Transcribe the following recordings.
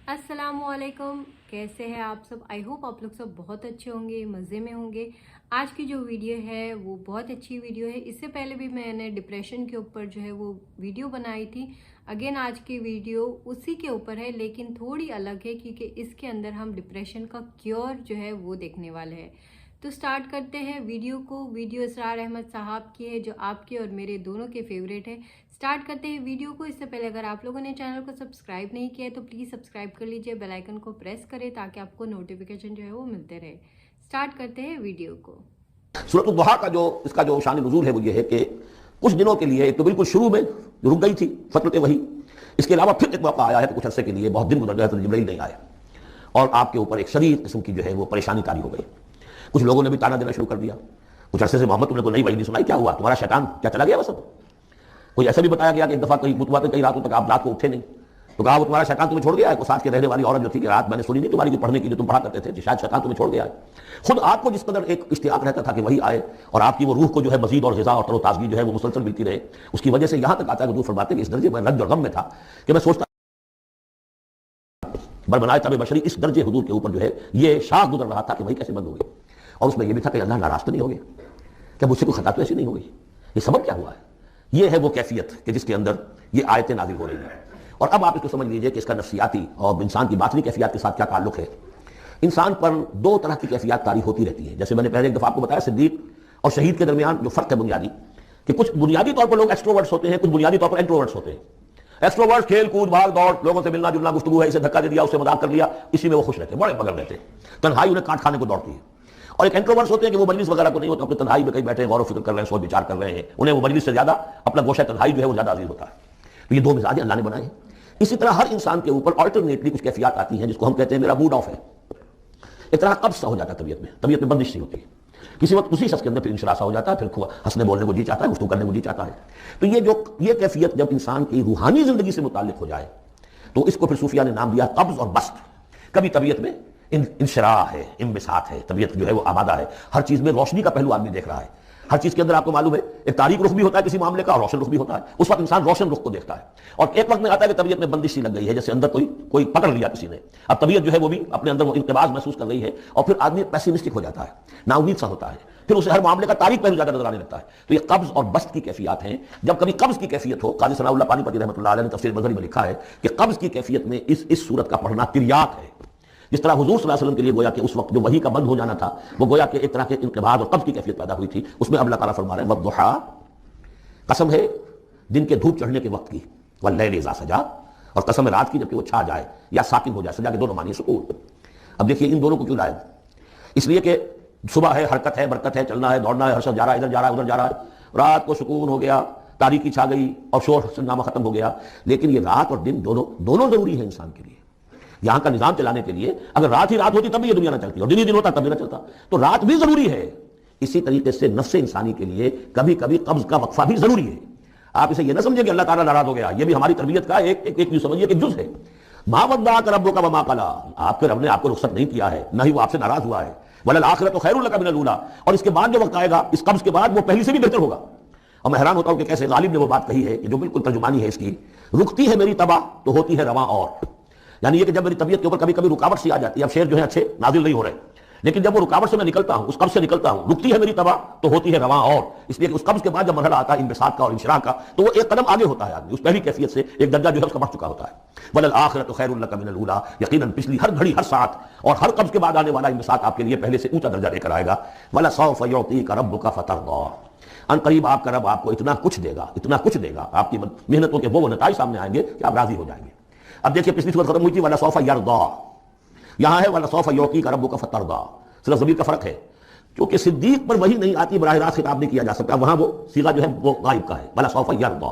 अस्सलाम वालेकुम। कैसे हैं आप सब? आई होप आप लोग सब बहुत अच्छे होंगे, मज़े में होंगे। आज की जो वीडियो है वो बहुत अच्छी वीडियो है। इससे पहले भी मैंने डिप्रेशन के ऊपर जो है वो वीडियो बनाई थी। अगेन आज की वीडियो उसी के ऊपर है, लेकिन थोड़ी अलग है क्योंकि इसके अंदर हम डिप्रेशन का क्योर जो है वो देखने वाले हैं। तो स्टार्ट करते हैं वीडियो को। वीडियो इसरार अहमद साहब की है जो आपके और मेरे दोनों के फेवरेट है। स्टार्ट करते हैं वीडियो को। इससे पहले अगर आप लोगों ने चैनल को सब्सक्राइब नहीं किया है तो प्लीज़ सब्सक्राइब कर लीजिए, बेल आइकन को प्रेस करें ताकि आपको नोटिफिकेशन जो है वो मिलते रहे। स्टार्ट करते हैं वीडियो को। सूरत दुहा का जो इसका जो शान नुज़ूल है वो ये है कि कुछ दिनों के लिए, एक तो बिल्कुल शुरू में रुक गई थी फतरत वही, इसके अलावा फिर एक मौका आया है तो कुछ अरसे के लिए बहुत दिन गुजर गए तो जिब्रील नहीं आया और आपके ऊपर एक शदीद किस्म की जो है वो परेशानी तारी हो गई। कुछ लोगों ने भी ताना देना शुरू कर दिया। कुछ अरसे से मोहम्मद तुमने कोई नई वही नहीं सुनाई, क्या हुआ, तुम्हारा शैतान क्या चला गया? बस कोई ऐसा भी बताया गया कि एक दफा कई मुतवा कई रातों तक आप रात को उठे नहीं, तो कहा वो तुम्हारा शैतान तुम्हें छोड़ गया है। साथ के रहने वाली औरत जो थी कि रात मैंने सुनी नहीं तुम्हारी की पढ़ने की जो तुम पढ़ा करते थे, शायद शैतान तुम्हें छोड़ गया है। खुद आपको जिस कदर एक इश्तियाक रहता था कि वही आए और आपकी वो रूह को जो है मजीद और ग़िज़ा और तरोताज़गी जो है वो मुसलसल मिलती रहे, उसकी वजह से यहाँ तक आता है कि फरमाते कि इस दर्जे में रंज और गम में था कि मैं सोचता बरबनाए तब बशरी इस दर्जे हुजूर के ऊपर जो है ये शाख गुजर रहा था कि वही कैसे बंद हो गई। और उसमें यह भी था कि अल्लाह नाराज़ तो नहीं हो गया, क्या मुझसे कोई खता तो ऐसी नहीं हो गई, ये सबब क्या हुआ है? ये है वो कैफियत कि जिसके अंदर ये आयतें नाज़िल हो रही हैं। और अब आप इसको समझ लीजिए कि इसका नफ्सियाती और इंसान की बातनी कैफियत के साथ क्या ताल्लुक है। इंसान पर दो तरह की कैफियत तारी होती रहती है। जैसे मैंने पहले एक दफ़ा आपको बताया, सिद्दीक और शहीद के दरमियान जो फ़र्क है बुनियादी, कि कुछ बुनियादी तौर पर लोग एक्सट्रोवर्ट्स होते हैं, कुछ बुनियादी तौर पर इंट्रोवर्ट्स होते हैं। एक्सट्रोवर्ट्स खेल कूद भाग दौड़, लोगों से मिलना जुलना, गुफ्तगू है, इसे धक्का दे दिया, उससे मजाक कर लिया, इसी में वो खुश रहते हैं, बड़े मगन रहते हैं, तन्हाई उन्हें काट खाने को दौड़ती है। और एक इंट्रोवर्ट्स होते हैं कि वो मजलिस वगैरह को नहीं होता, अपने तन्हाई में कहीं बैठे गौर फिक्र कर रहे हैं, सोच विचार कर रहे हैं, उन्हें वो मजलिस से ज्यादा अपना गोशा तन्हाई जो है वो ज्यादा अजीज होता है। तो ये दो मिजाज अल्लाह ने बनाए हैं। इसी तरह हर इंसान के ऊपर अल्टरनेटली कुछ कैफियत आती हैं जिसको हम कहते हैं मेरा मूड ऑफ है। एक तरह कब्ज सा हो जाता है तबीयत में बंदिश सी होती है। किसी वक्त उसी शख्स के अंदर फिर इंशरा सा हो जाता है, फिर हंसने बोलने को जी चाहता है, गुफ्तगू करने को जी चाहता है। तो ये कैफियत जब इंसान की रूहानी जिंदगी से मुताल्लिक हो जाए तो इसको फिर सूफिया ने नाम दिया कब्ज और बस्त। कभी तबीयत में इंशरा है, इंबिसात है, तबीयत जो है वो आबादा है, हर चीज में रोशनी का पहलू आदमी देख रहा है। हर चीज के अंदर आपको मालूम है एक तारीख रुख भी होता है किसी मामले का और रोशन रुख भी होता है। उस वक्त इंसान रोशन रुख को देखता है। और एक वक्त में आता है कि तबीयत में बंदिश सी लग गई है, जैसे अंदर कोई पकड़ लिया किसी ने। अब तबीयत जो है वो भी अपने अंदर वो इंतबाज महसूस कर रही है और फिर आदमी पैसिमिस्टिक हो जाता है, नाउमीद सा होता है, फिर उसे हर मामले का तारीख पहलू ज्यादा नजर आने लगता है। तो ये कब्ज और बस्त की कैफियत हैं। जब कभी कब्ज की कैफियत हो, काजी सनाउल्लाह पानीपती रहमतुल्लाह अलैह ने तफसीर मज़हरी में लिखा है कि कब्ज की कैफियत में इस सूरत का पढ़ना तिर्याक है। जिस तरह हुजूर सल्लल्लाहु अलैहि वसल्लम के लिए गोया कि उस वक्त जो वही का बंद हो जाना था वो गोया कि एक तरह के इनक़िबाज़ और कब्ज़ की कैफियत पैदा हुई थी, उसमें अब अल्लाह ताला फरमा रहे हैं वद्दुहा, कसम है दिन के धूप चढ़ने के वक्त की, वल्लैलि इज़ा सजा, और कसम है रात की जबकि वो छा जाए या साकिन हो जाए। सजा के दोनों मानी सुकून। अब देखिए इन दोनों को क्यों लाए, इसलिए कि सुबह है, हरकत है, बरकत है, चलना है, दौड़ना है, हर शख्स जा रहा है, इधर जा रहा है, उधर जा रहा है। रात को सुकून हो गया, तारीकी छा गई और शोर हंगामा खत्म हो गया। लेकिन ये रात और दिन दोनों जरूरी है इंसान के लिए। यहां का निजाम चलाने के लिए अगर रात ही रात होती तब भी ये दुनिया ना चलती और दिन ही दिन होता तब भी ना चलता। तो रात भी जरूरी है। इसी तरीके से नफ्स इंसानी के लिए कभी कभी कब्ज का वक्फा भी जरूरी है। आप इसे ये ना समझे कि अल्लाह ताला नाराज हो गया, ये भी हमारी तरबियत का एक समझिए कि जुज है। मा वद्दाअक रब्बुका वमा क़ला, आपके रब ने आपको रुखसत नहीं किया है, न ही वो आपसे नाराज हुआ है। वलल आखिरतु खैरुल लका मिनल ऊला, और इसके बाद जो वक्त आएगा इस कब्ज के बाद वो पहले से भी बेहतर होगा। और मैं हैरान होता हूं कि कैसे गालिब ने वो बात कही है कि जो बिल्कुल तर्जुमानी है इसकी, रुकती है मेरी तबाह तो होती है रवां और, यानी ये कि जब मेरी तबीयत के ऊपर कभी कभी रुकावट सी आ जाती है, अब शेर जो है अच्छे नाजिल नहीं हो रहे, लेकिन जब वो रुकावट से मैं निकलता हूं, उस कब्ज से निकलता हूं, रुकती है मेरी तबाह तो होती है रवां और, इसलिए कि उस कब्ज के बाद जब मरहला आता है इंबिसात का और इंशराह का तो वो एक कदम आगे होता है आदमी, उस पहली कैफियत से एक दर्जा जो है उसका बढ़ चुका होता है। वलल आखिरतु खैरुल लका मिनल ऊला, यकीनन पिछली हर घड़ी, हर साथ और हर कब्ज के बाद आने वाला इंबिसात आपके लिए पहले से ऊंचा दर्जा लेकर आएगा। वला सौफ युतीका रब्बुका फतरदा, अनकरीब आपका रब आपको इतना कुछ देगा, आपकी मेहनतों के वो नताइज सामने आएंगे कि आप राजी हो जाएंगे। अब देखिए पिछली सूरत खत्म हुई थी वला सौफ यरदा, यहां है वला सौफ युतीका रब्बुका फतरदा। सिर्फ ज़मीर का फर्क है, क्योंकि सिद्दीक पर वही नहीं आती, बराह रास्त खिताब नहीं किया जा सकता, वहां वो सीगा जो है वो गायब का है, वला सौफ यरदा।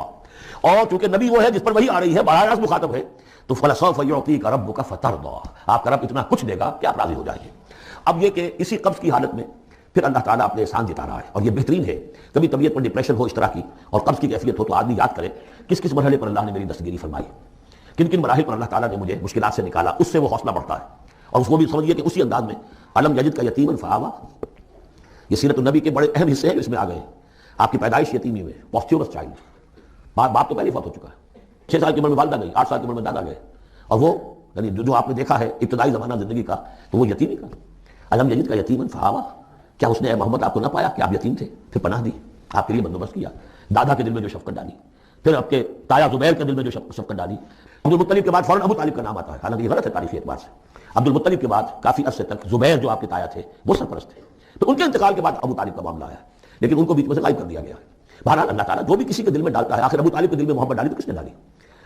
और चूंकि नबी वो है जिस पर वही आ रही है, बराह रास्त मुखातब है, तो वला सौफ युतीका रब्बुका फतरदा, आपका रब इतना कुछ देगा कि आप राजी हो जाएंगे। अब ये कि इसी कब्ज की हालत में फिर अल्लाह ताला अपने एहसान जता रहा है और ये बेहतरीन है। कभी तबीयत पर डिप्रेशन हो इस तरह की और कब्ज की कैफियत हो तो आदमी याद करे किस किस मरहले पर अल्लाह ने मेरी दस्तगिरी फरमाई, किन किन मराहिल पर अल्लाह ताला ने मुझे मुश्किलात से निकाला, उससे वो हौसला बढ़ता है। और उसको भी समझिए कि उसी अंदाज में अलम यजिद का यतीमन फआवा, ये सीरत नबी के बड़े अहम हिस्से हैं इसमें आ गए। आपकी पैदाइश यतीमी में, पॉस्ट्यूरस चाइल्ड, बाप तो पहले फौत हो चुका है, 6 साल की उम्र में वालदा गई, 8 साल की उम्र में दादा गए, और वो یعنی جو آپ نے دیکھا ہے ابتدائی زمانہ زندگی کا تو وہ یتیمی کا. الم یجد کا یتیمن فآوا, کیا اس نے اے محمد آپ کو نہ پایا کہ آپ یتیم تھے, پھر پناہ دی, آپ کے لیے بندوبست کیا, دادا کے دل میں جو شفقت ڈالی, پھر آپ کے تایا زبیر کے دل میں جو شفقت ڈالی. عبد المطلب کے بعد فوراً ابو طالب کا نام آتا ہے, حالانکہ یہ غلط ہے تاریخی اعتبار سے. عبد المطلب کے بعد کافی عرصے تک زبیر جو آپ کے تایا تھے وہ سرپرست تھے, تو ان کے انتقال کے بعد ابو طالب کا معاملہ آیا, لیکن ان کو بیچ میں سے غائب کر دیا گیا. بہرحال اللہ تعالیٰ جو بھی کسی کے دل میں ڈالتا ہے, آخر ابو طالب کے دل میں محبت ڈالی تو کس نے ڈالی؟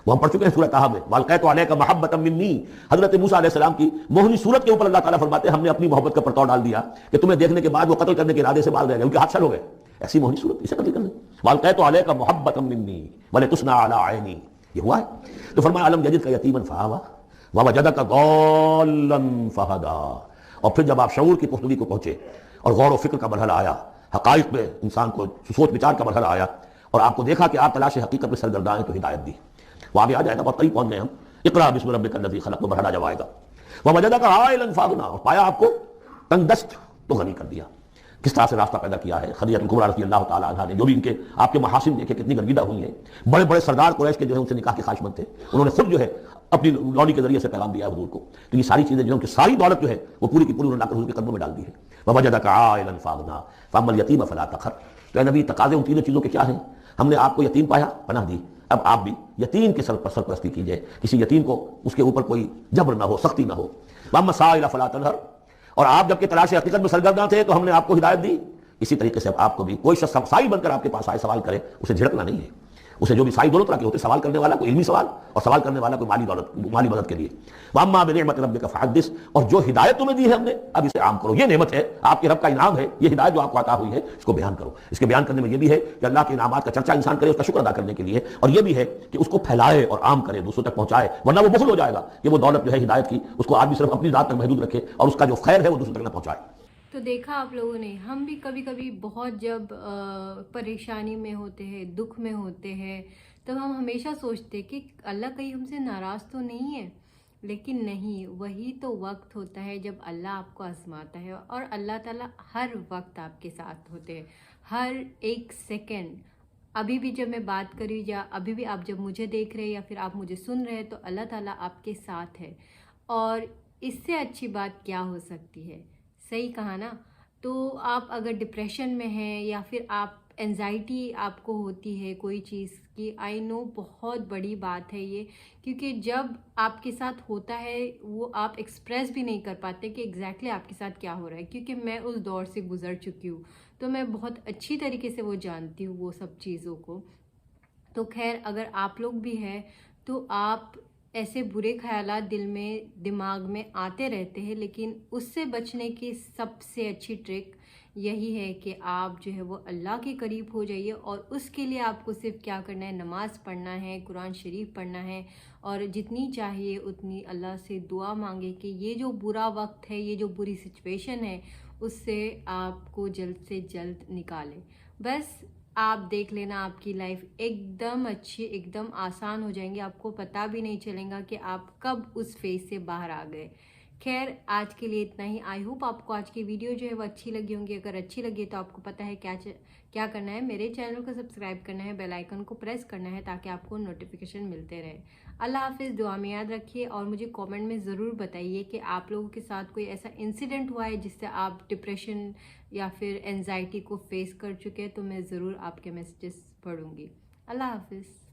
وہ ہم پڑھ چکے ہیں سورہ طٰہٰ میں, وَأَلْقَيْتُ عَلَيْكَ مَحَبَّةً مِّنِّي. حضرت موسیٰ علیہ السلام کی موہنی صورت کے اوپر اللہ تعالیٰ فرماتے ہیں ہم نے اپنی محبت کا پرتو ڈال دیا کہ تمہیں دیکھنے کے بعد وہ قتل کرنے کے ارادے سے بال رہ گئے, ان کے ہاتھ چھل ہو گئے. ایسی موہنی صورت اسے قتل کرنے. وَأَلْقَيْتُ عَلَيْكَ مَحَبَّةً مِّنِّي وَلِتُصْنَعَ عَلَىٰ عَيْنِي, یہ ہوا ہے. تو فرمایا الم یجدک یتیما فآوا ووجدک ضالا فہدی. اور پھر جب آپ شعور کی پختگی کو پہنچے اور غور و فکر کا مرحلہ آیا, حقائق میں انسان کو سوچ وچار کا مرحلہ آیا, اور آپ کو دیکھا کہ آپ تلاش حقیقت میں سرگرداں ہیں, تو ہدایت دی. وہاں بھی آ جائے گا, بہت قریب پہنچ گئے ہم. اقرا بسم ربک الذی خلق, وہ مرحلہ جب آئے گا. ووجدک عائلا فاغنا, اور پایا آپ کو تنگ دست تو غنی کر دیا. کس طرح سے راستہ پیدا کیا ہے خدیجہ کبریٰ رضی اللہ تعالیٰ عنہا نے, جو بھی ان کے آپ کے محاسن دیکھے کتنی گرویدہ ہوئی ہیں. بڑے بڑے سردار قریش کے جو ہے ان سے نکاح کے خواہشمند تھے, انہوں نے خود جو ہے اپنی لونی کے ذریعے سے پیغام دیا ہے حضور کو. تو یہ ساری چیزیں جو ان کی ساری دولت جو ہے وہ پوری کی پوری انہوں نے لا کر حضور کے قدموں میں ڈال دی ہے. ووجدک عائلا فاغنا فاما الیتیم فلا تقہر. تو اے نبی تقاضے ان تینوں چیزوں کے کیا ہیں؟ ہم نے آپ کو یتیم پایا, پناہ دی, اب آپ بھی یتیم کے سرپرستی کیجئے, کسی یتیم کو اس کے اوپر کوئی جبر نہ ہو, سختی نہ ہو. واما السائل فلا تنہر, اور آپ جب کہ تلاش حقیقت میں سرگرداں تھے تو ہم نے آپ کو ہدایت دی. اسی طریقے سے اب آپ کو بھی کوئی شخص سائل بن کر آپ کے پاس آئے سوال کرے, اسے جھڑکنا نہیں ہے. اسے جو بھی سائل دونوں طرح کے ہوتے, سوال کرنے والا کوئی علمی سوال اور سوال کرنے والا کوئی مالی مدد کے لیے. واما بنعمت ربک فحدث, اور جو ہدایت تمہیں دی ہے ہم نے اب اسے عام کرو. یہ نعمت ہے, آپ کے رب کا انعام ہے, یہ ہدایت جو آپ کو عطا ہوئی ہے اس کو بیان کرو. اس کے بیان کرنے میں یہ بھی ہے کہ اللہ کے انعامات کا چرچا انسان کرے اس کا شکر ادا کرنے کے لیے, اور یہ بھی ہے کہ اس کو پھیلائے اور عام کرے, دوسروں تک پہنچائے, ورنہ وہ بخل ہو جائے گا کہ وہ دولت جو ہے ہدایت کی اس کو آدمی صرف اپنی ذات تک محدود رکھے اور اس کا جو خیر ہے وہ دوسروں تک نہ پہنچائے. تو دیکھا آپ لوگوں نے, ہم بھی کبھی کبھی بہت جب پریشانی میں ہوتے ہیں, دکھ میں ہوتے ہیں, تو ہم ہمیشہ سوچتے کہ اللہ کہیں ہم سے ناراض تو نہیں ہے. لیکن نہیں, وہی تو وقت ہوتا ہے جب اللہ آپ کو آزماتا ہے, اور اللہ تعالیٰ ہر وقت آپ کے ساتھ ہوتے ہیں, ہر ایک سیکنڈ. ابھی بھی جب میں بات کری یا ابھی بھی آپ جب مجھے دیکھ رہے ہیں یا پھر آپ مجھے سن رہے ہیں, تو اللہ تعالیٰ آپ کے ساتھ ہے. اور اس سے اچھی بات کیا ہو سکتی ہے؟ صحیح کہا نا. تو آپ اگر ڈپریشن میں ہیں یا پھر آپ انزائٹی آپ کو ہوتی ہے کوئی چیز کی, آئی نو بہت بڑی بات ہے یہ, کیونکہ جب آپ کے ساتھ ہوتا ہے وہ آپ ایکسپریس بھی نہیں کر پاتے کہ ایگزیکٹلی آپ کے ساتھ کیا ہو رہا ہے, کیونکہ میں اس دور سے گزر چکی ہوں, تو میں بہت اچھی طریقے سے وہ جانتی ہوں وہ سب چیزوں کو. تو خیر, اگر آپ لوگ بھی ہیں تو آپ ایسے برے خیالات دل میں دماغ میں آتے رہتے ہیں, لیکن اس سے بچنے کی سب سے اچھی ٹرک یہی ہے کہ آپ جو ہے وہ اللہ کے قریب ہو جائیے. اور اس کے لیے آپ کو صرف کیا کرنا ہے, نماز پڑھنا ہے, قرآن شریف پڑھنا ہے, اور جتنی چاہیے اتنی اللہ سے دعا مانگے کہ یہ جو برا وقت ہے, یہ جو بری سچویشن ہے, اس سے آپ کو جلد سے جلد نکالے. بس آپ دیکھ لینا, آپ کی لائف ایک دم اچھی, ایک دم آسان ہو جائیں گے, آپ کو پتہ بھی نہیں چلیں گا کہ آپ کب اس فیز سے باہر آ گئے. خیر, آج کے لیے اتنا ہی. آئی ہوپ آپ کو آج کی ویڈیو جو ہے وہ اچھی لگی ہوں گی. اگر اچھی لگی تو آپ کو پتہ ہے کیا کرنا ہے, میرے چینل کو سبسکرائب کرنا ہے, بیل آئیکن کو پریس کرنا ہے تاکہ آپ کو نوٹیفیکیشن ملتے رہے. اللہ حافظ. دعا میں یاد رکھیے, اور مجھے کامنٹ میں ضرور بتائیے کہ آپ لوگوں کے ساتھ کوئی ایسا انسیڈنٹ ہوا ہے جس سے آپ ڈپریشن یا پھر انزائٹی کو فیس کر چکے, تو میں ضرور آپ کے میسیجز پڑھوں گی. اللہ حافظ.